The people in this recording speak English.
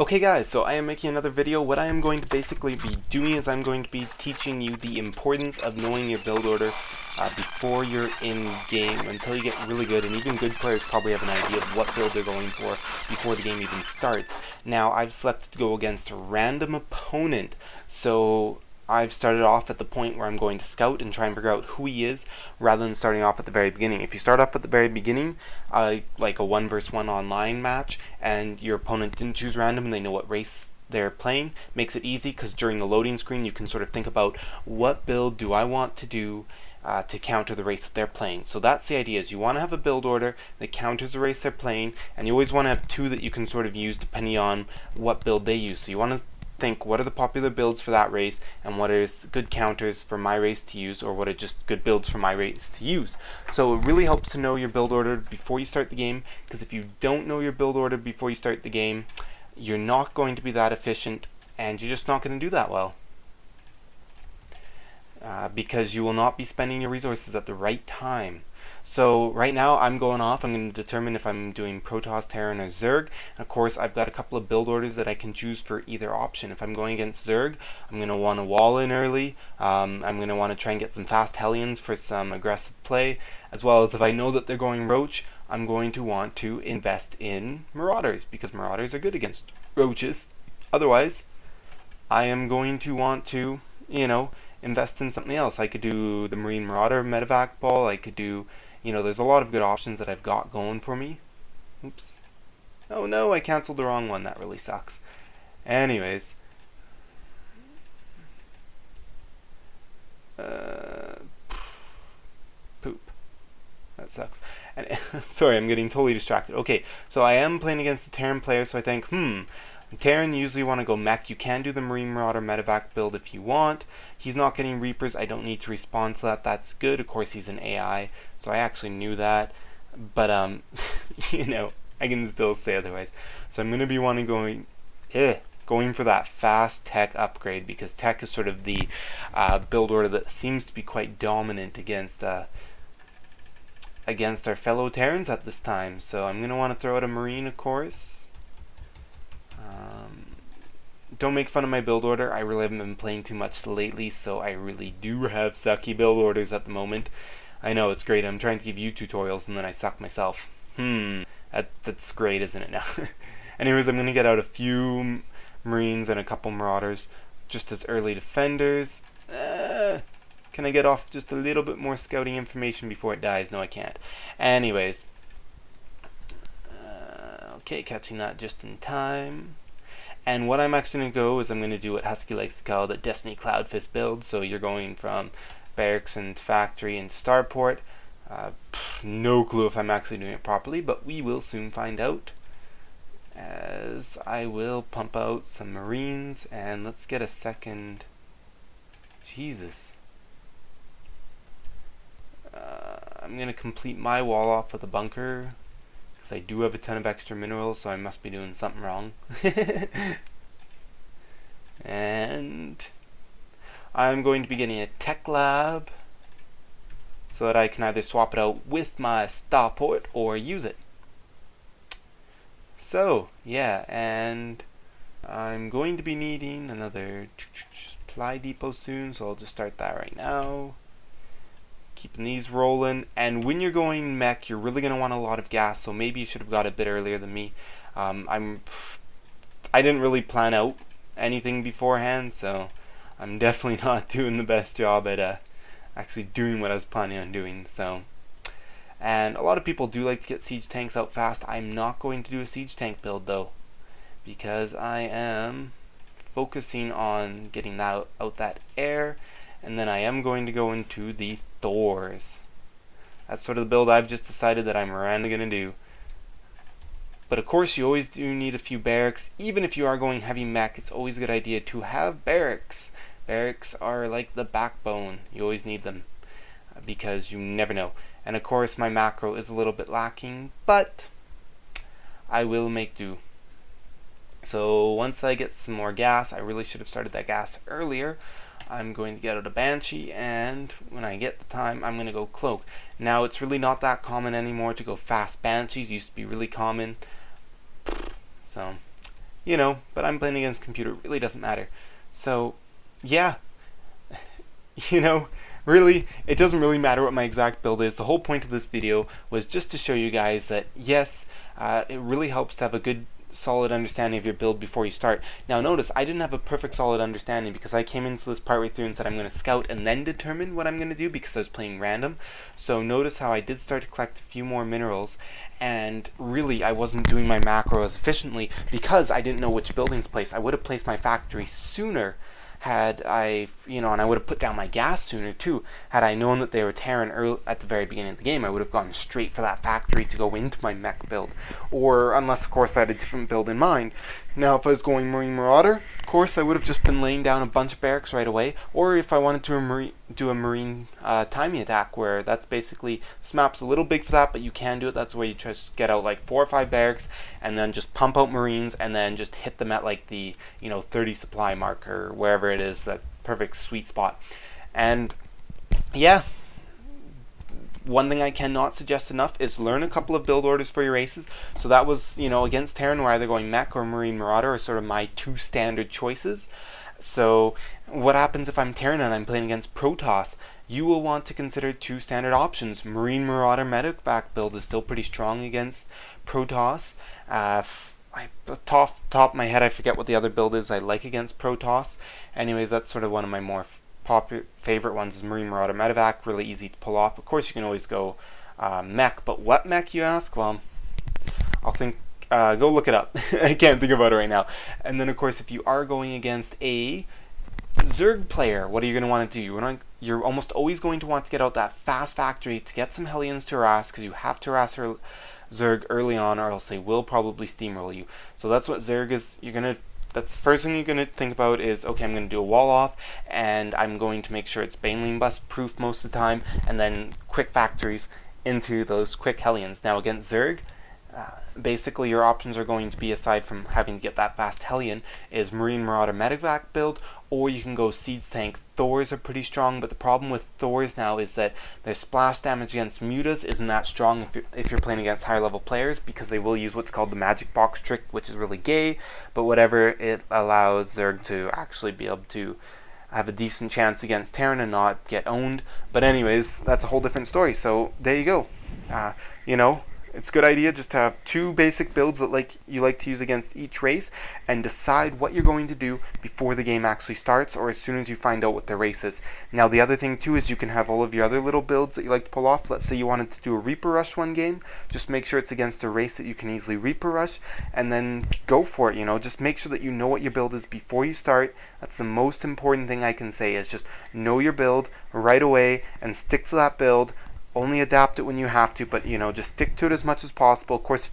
Okay guys, so I am making another video. What I am going to basically be doing is I'm going to be teaching you the importance of knowing your build order before you're in game until you get really good, and even good players probably have an idea of what build they're going for before the game even starts. Now I've selected to go against a random opponent, so I've started off at the point where I'm going to scout and try and figure out who he is rather than starting off at the very beginning. If you start off at the very beginning, like a 1 vs 1 online match, and your opponent didn't choose random and they know what race they're playing, makes it easy because during the loading screen you can sort of think about what build do I want to do to counter the race that they're playing. So that's the idea, is you want to have a build order that counters the race they're playing, and you always want to have two that you can sort of use depending on what build they use. So you want to think, what are the popular builds for that race, and what is good counters for my race to use, or what are just good builds for my race to use. So it really helps to know your build order before you start the game, because if you don't know your build order before you start the game, you're not going to be that efficient, and you're just not going to do that well. Because you will not be spending your resources at the right time. So right now I'm going off. I'm going to determine if I'm doing Protoss, Terran, or Zerg. And of course I've got a couple of build orders that I can choose for either option. If I'm going against Zerg, I'm going to want to wall in early. I'm going to want to try and get some fast Hellions for some aggressive play, as well as if I know that they're going Roach, I'm going to want to invest in Marauders, because Marauders are good against Roaches. Otherwise, I am going to want to, invest in something else. I could do the Marine Marauder medevac ball. I could do, there's a lot of good options that I've got going for me. Oops. Oh no, I canceled the wrong one. That really sucks. Anyways. Poop. That sucks. And sorry, I'm getting totally distracted. Okay, so I am playing against a Terran player, so I think, Terran usually want to go mech. You can do the Marine Marauder medevac build if you want. He's not getting Reapers. I don't need to respond to that. That's good. Of course, he's an AI, so I actually knew that. But, I can still say otherwise. So I'm going to be wanting going for that fast tech upgrade, because tech is sort of the build order that seems to be quite dominant against our fellow Terrans at this time. So I'm going to want to throw out a Marine, of course. Don't make fun of my build order. I really haven't been playing too much lately, so I really do have sucky build orders at the moment. I know, it's great. I'm trying to give you tutorials and then I suck myself. That's great, isn't it now? Anyways, I'm going to get out a few Marines and a couple Marauders just as early defenders. Can I get off just a little bit more scouting information before it dies? No, I can't. Anyways. Okay, catching that just in time. And what I'm actually going to go is I'm going to do what Husky likes to call the Destiny Cloudfist build. So you're going from barracks and factory and starport. No clue if I'm actually doing it properly, but we will soon find out. As I will pump out some Marines, and let's get a second. Jesus. I'm going to complete my wall off with a bunker, because I do have a ton of extra minerals, so I must be doing something wrong. And I'm going to be getting a tech lab so that I can either swap it out with my starport or use it. So yeah, and I'm going to be needing another supply depot soon, so I'll just start that right now. Keeping these rolling, and when you're going mech, you're really going to want a lot of gas, so maybe you should have got a bit earlier than me. I didn't really plan out anything beforehand, so I'm definitely not doing the best job at actually doing what I was planning on doing. So, and a lot of people do like to get siege tanks out fast. I'm not going to do a siege tank build though, because I am focusing on getting that out that air. And then I am going to go into the Thors. That's sort of the build I've just decided that I'm randomly going to do. But of course you always do need a few barracks. Even if you are going heavy mech, it's always a good idea to have barracks. Barracks are like the backbone. You always need them, because you never know. And of course my macro is a little bit lacking, but I will make do. So once I get some more gas, I really should have started that gas earlier. I'm going to get out a Banshee, and when I get the time, I'm going to go Cloak. Now, it's really not that common anymore to go fast Banshees. Used to be really common. So, you know, but I'm playing against a computer. It really doesn't matter. So, yeah, you know, really, it doesn't really matter what my exact build is. The whole point of this video was just to show you guys that, yes, it really helps to have a good solid understanding of your build before you start. Now notice, I didn't have a perfect solid understanding because I came into this partway through and said I'm going to scout and then determine what I'm going to do because I was playing random. So notice how I did start to collect a few more minerals, and really I wasn't doing my macro as efficiently because I didn't know which buildings to place. I would have placed my factory sooner had I, and I would have put down my gas sooner too. Had I known that they were Terran early at the very beginning of the game, I would have gone straight for that factory to go into my mech build. Or, unless of course I had a different build in mind. Now if I was going Marine Marauder, of course I would have just been laying down a bunch of barracks right away. Or if I wanted to do a Marine timing attack, where that's basically, this map's a little big for that, but you can do it. That's where you just get out like 4 or 5 barracks and then just pump out Marines and then just hit them at like the 30 supply mark or wherever it is, that perfect sweet spot. And yeah, one thing I cannot suggest enough is learn a couple of build orders for your races. So that was, against Terran, we're either going Mech or Marine Marauder are sort of my 2 standard choices. So what happens if I'm Terran and I'm playing against Protoss? You will want to consider 2 standard options. Marine Marauder Medevac build is still pretty strong against Protoss. Top of my head, I forget what the other build is I like against Protoss. Anyways, that's sort of one of my more popular favorite ones is Marine Marauder Medevac, really easy to pull off. Of course, you can always go mech, but what mech, you ask? Well, I'll think. Go look it up. I can't think about it right now. And then, of course, if you are going against a Zerg player, what are you going to want to do? You're almost always going to want to get out that fast factory to get some Hellions to harass, because you have to harass her Zerg early on, or else they will probably steamroll you. So that's what Zerg is. That's the first thing you're going to think about is, okay, I'm going to do a wall off, and I'm going to make sure it's Baneling bust proof most of the time, and then quick factories into those quick Hellions. Now against Zerg, basically your options are going to be, aside from having to get that fast Hellion, is Marine Marauder Medevac build, or you can go Siege Tank. Thors are pretty strong, but the problem with Thors now is that their splash damage against mutas isn't that strong if you're playing against higher level players, because they will use what's called the magic box trick, which is really gay, but whatever, it allows Zerg to actually be able to have a decent chance against Terran and not get owned. But anyways, that's a whole different story. So there you go. It's a good idea just to have 2 basic builds that you like to use against each race, and decide what you're going to do before the game actually starts, or as soon as you find out what the race is. Now the other thing too is you can have all of your other little builds that you like to pull off. Let's say you wanted to do a Reaper Rush one game, just make sure it's against a race that you can easily Reaper Rush, and then go for it. Just make sure that you know what your build is before you start. That's the most important thing I can say, is just know your build right away and stick to that build. Only adapt it when you have to, but just stick to it as much as possible. Of course, if you